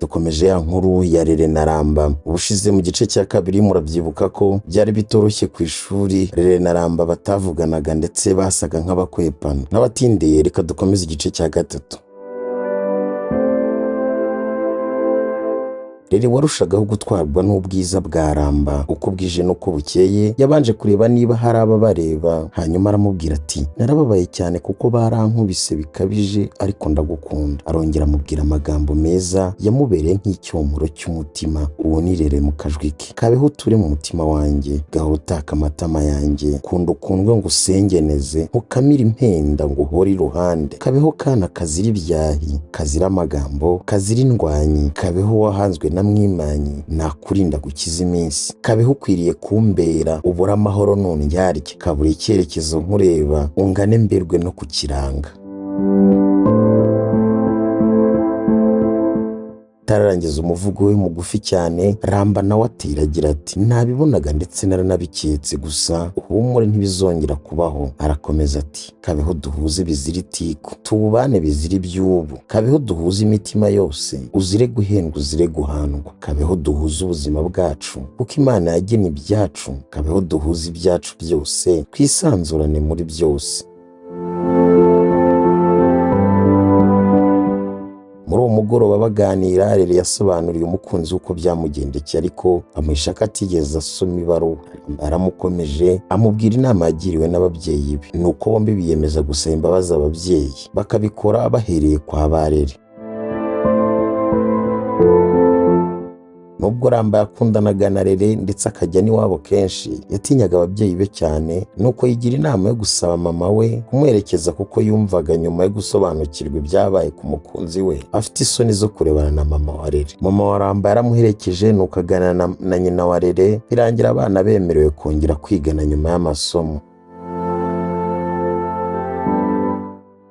dukomeje ya nkuru ya Rere na Ramba. Ubushize mu gice cya kabiri murabyibuka ko byari bitoroshye ku ishuri, Rere na Ramba batavuganaga ndetse basaga nk'abakwepana. N'abatindiye reka dukomeze igice cya gatatu. Rere warushagaho gutwarwa n'ubwiza bwa Ramba. Uko bwije n'uko bukeye yabanje kureba niba hari ababareba, hanyuma aramubwira ati narababaye cyane kuko barankubise bikabije ariko ndagukunda. Arongera amubwira amagambo meza yamubereye nk'icyomoro cy'umutima. Uwo ni Rere mu kajwi ke. Kabeho ture mu mutima wanjye, gahora utaka amatama yanjye, kunda ukundwe ngo usengeneze, ntukamire impenda ngo uhore iruhande. Kabeho kana kazira ibyahi, kazira amagambo, kazira indwanyi. Kabeho wahanzwe na mwimanyi, nakurinda gukiza iminsi. Kabeho ukwiriye kumbera, ubura amahoro none ndyarya. Kabura icyerekezo nkureba, ungane mberwe no kukiranga. Tararangiza umuvugo we mugufi cyane, Ramba nawe atiragira ati nabibonaga ndetse naranabiketse, gusa uhumure ntibizongera kubaho. Arakomeza ati kabeho duhuze bizira itiku, tubane bizira ibyubu. Kabeho duhuze imitima yose, uzire guhendwa uzire guhandwa. Kabeho duhuze ubuzima bwacu kuko Imana yagennye ibyacu. Kabeho duhuze ibyacu byose, twisanzurane muri byose. Muri uwo mugoroba baganira, Rere yasobanuriye umukunzi uko byamugendekeye, ariko amuhisha ko atigeze asoma ibaruwa. Aramukomeje amubwira inama yagiriwe n'ababyeyi be, nuko bombi biyemeza gusaba imbabazi ababyeyi, bakabikora bahereye kwa ba Rere. Nubwo Ramba yakundanaga na Rere ndetse akajya n'iwabo kenshi, yatinyaga ababyeyi be cyane, nuko yigira inama yo gusaba mama we kumuherekeza kuko yumvaga nyuma yo gusobanukirwa ibyabaye ku mukunzi we afite isoni zo kurebana na mama wa Rere. Mama wa Ramba yaramuherekeje, nuko aganira na nyina wa Rere, birangira abana bemerewe kongera kwigana nyuma y'amasomo.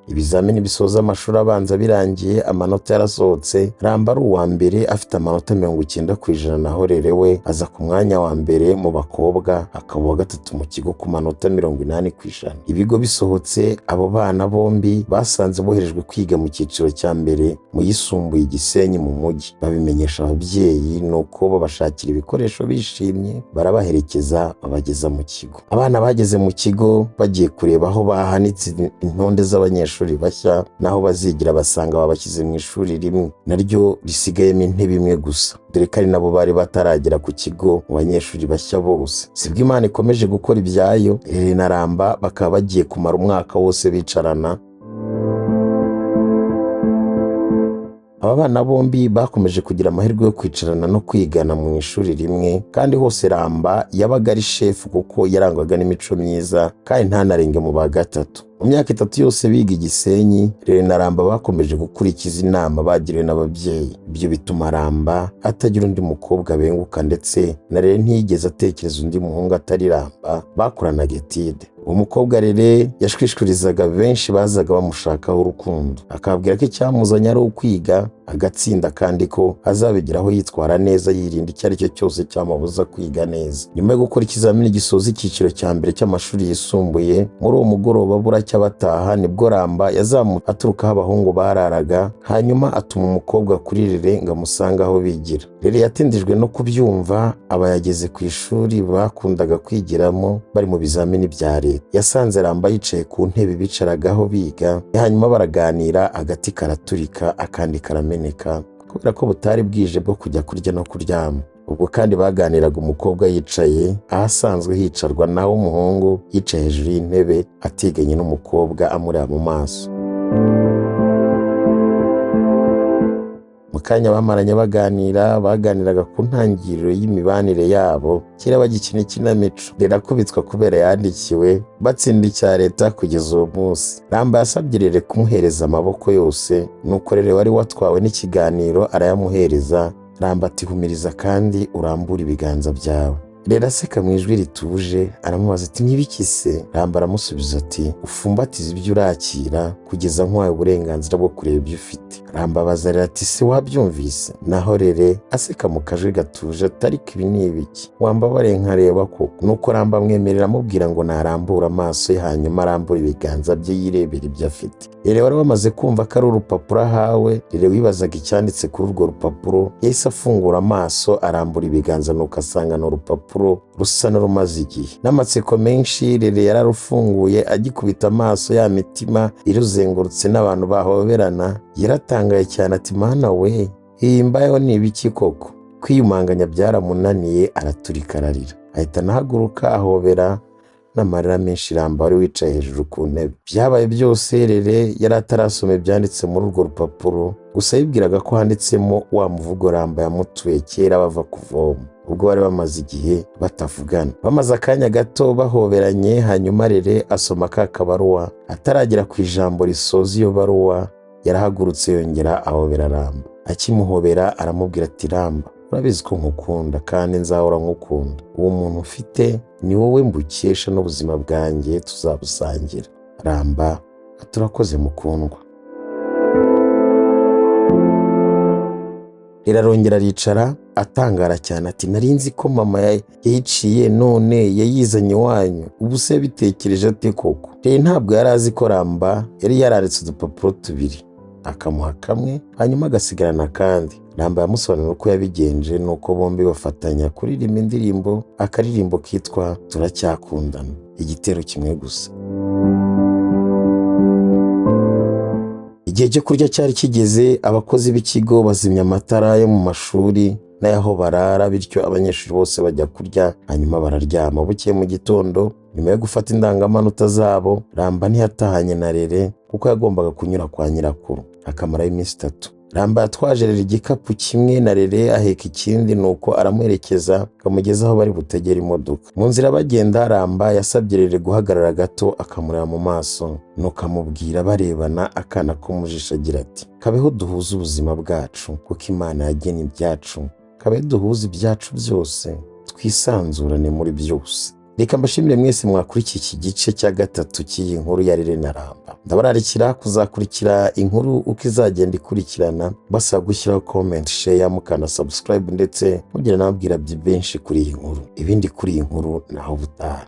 Ibizamini bisoza amashuri abanza birangiye, amanota yarasohotse. Ramba ari uwa mbere afite amanota 90%, naho Rere we aza ku mwanya wa mbere mu bakobwa, akaba uwa gatatu mu kigo ku manota 80%. Ibigo bisohotse, abo bana bombi basanze boherejwe kwiga mu cyiciro cya mbere mu yisumbuye i Gisenyi mu mujyi. Babimenyesha ababyeyi, nuko babashakira ibikoresho bishimye, barabaherekeza babageza mu kigo. Abana bageze mu kigo bagiye kureba aho bahanitse intonde z'abanyeshuri bashya naho bazigira, basanga babashyize mu ishuri rimwe naryo risigayemo intebe imwe gusa, dore ko ari nabo bari bataragera ku kigo mu banyeshuri bashya bose. Sibwo Imana ikomeje gukora ibyayo, Rere na Ramba bakaba bagiye kumara umwaka wose bicarana. Aba bana bombi bakomeje kugira amahirwe yo kwicarana no kwigana mu ishuri rimwe, kandi hose Ramba yabaga ari shefu kuko yarangwaga n'imico myiza kandi ntanarenge mu ba gatatu. Mu myaka 3 yose biga i Gisenyi, Rere na Ramba bakomeje gukurikiza inama bagiriwe n'ababyeyi. Ibyo bituma Ramba atagira undi mukobwa benguka, ndetse na Rere ntiyigeze atekereza undi muhungu atari Ramba. Bakoranaga etide. Uwo mukobwa Rere yashwishurizaga benshi bazaga bamushakaho urukundo, akababwira ko icyamuzanye ari ukwiga agatsinda, kandi ko azabigeraho yitwara neza, yirinda icyo ari cyo cyose cyamubuza kwiga neza. Nyuma yo gukora ikizamini gisoza icyiciro cya mbere cy'amashuri yisumbuye, muri uwo mugoroba buracya bataha, nibwo Ramba yazamutse aturuka aho abahungu bararaga, hanyuma atuma umukobwa kuri Rere ngo amusange aho bigira. Rere yatindijwe no kubyumva, aba yageze ku ishuri bakundaga kwigiramo bari mu bizamini bya Leta. Yasanze Ramba yicaye ku ntebe bicaragaho biga, hanyuma baraganira, agati karaturika akandi karameneka, kubera ko butari bwije bwo kujya kurya no kuryama. Ubwo kandi baganiraga umukobwa yicaye ahasanzwe hicarwa, naho umuhungu yicaye hejuru y'intebe ateganye n'umukobwa amureba mu maso. Mu kanya bamaranye baganiraga ku ntangiriro y'imibanire yabo, kera bagikina ikinamico. Rere akubitwa kubera yandikiwe batsinda icya Leta kugeza uwo munsi. Ramba yasabye Rere kumuhereza amaboko yose, nuko Rere wari watwawe n'ikiganiro arayamuhereza. Ramba ati humiriza kandi urambura ibiganza byawe. Rere aseka mu ijwi rituje, aramubaza ati n'ibiki se? Ramba aramusubiza ati ufumbatiza ibyo urakira kugeza nk'uwawe uburenganzira bwo kureba ibyo ufite. Arambabaza rero ati si wabyumvise? Naho Rere aseka mu kajwi gatuje ati ariko ibi ni ibiki? Wambabariye nkareba koko. Nuko Ramba amwemerera amubwira ngo narambura amaso ye hanyuma arambura ibiganza bye yirebera ibyo afite. Rere wari wamaze kumva ko ari urupapuro ahawe. Rere wibazaga icyanditse kuri urwo rupapuro yahise afungura amaso arambura ibiganza nuko asanga ni urupapuro rusa n'urumaze igihe. N'amatsiko menshi Rere yararufunguye agikubita amaso ya mitima iruzengurutse n'abantu bahoberana. Yaratangaye cyane ati mana we, iyi mbayeho ni ibiki koko? Kwiyumanganya byaramunaniye araturika ararira. Ahita anahaguruka ahobera n'amarira menshi Ramba wari wicaye hejuru ku ntebe. Byabaye byose Rere yari atarasoma ibyanditse muri urwo rupapuro, gusa yibwiraga ko handitsemo wa muvugo Ramba yamutuye kera bava kuvoma, ubwo bari bamaze igihe batavugana. Bamaze akanya gato bahoberanye, hanyuma Rere asoma ka kabaruwa. Ataragera ku ijambo risoza iyo baruwa yarahagurutse yongera ahobera Ramba. Akimuhobera aramubwira ati Ramba, urabizi ko nkukunda kandi nzahora nkukunda. Uwo muntu ufite ni wowe mbukesha n'ubuzima bwanjye tuzabusangira. Ramba ati urakoze mukundwa. Rere arongera aricara atangara cyane ati nari nzi ko mama yayiciye none yayizanye iwanyu, ubu se bitekereje ate koko? Rere ntabwo yari azi ko Ramba yari yaranditse udupapuro tubiri, akamuha kamwe hanyuma agasigarana kandi. Ramba yamusobanurira uko yabigenje nuko bombi bafatanya kuririmba indirimbo, akaririmbo kitwa Turacyakundana, igitero kimwe gusa. Igihe cyo kurya cyari kigeze, abakozi b'ikigo bazimya amatara yo mu mashuri n'aho barara, bityo abanyeshuri bose bajya kurya hanyuma bararyama. Bukeye mu gitondo nyuma yo gufata indangamanota zabo, Ramba ntiyatahanye na Rere kuko yagombaga kunyura kwa nyirakuru akamarayo iminsi 3. Ramba yatwaje Rere igikapu kimwe na Rere aheka ikindi, nuko aramuherekeza akamugeza aho bari butegera imodoka. Mu nzira bagenda Ramba yasabye Rere guhagarara gato akamureba mu maso, nuko amubwira barebana akana ko mu jisho agira ati kabeho duhuze ubuzima bwacu kuko Imana yagena ibyacu, kabeho duhuze ibyacu byose twisanzurane muri byose. Reka mbashimire mwese mwakurikiye iki gice cya 3 cy'iyi nkuru ya Rere na Ramba. Ndabararikira kuzakurikira inkuru uko izagenda ikurikirana, basaba gushyiraho comment, share, mukana subscribe ndetse mugira nababwira benshi kuri iyi nkuru. Ibindi kuri iyi nkuru naho butaha.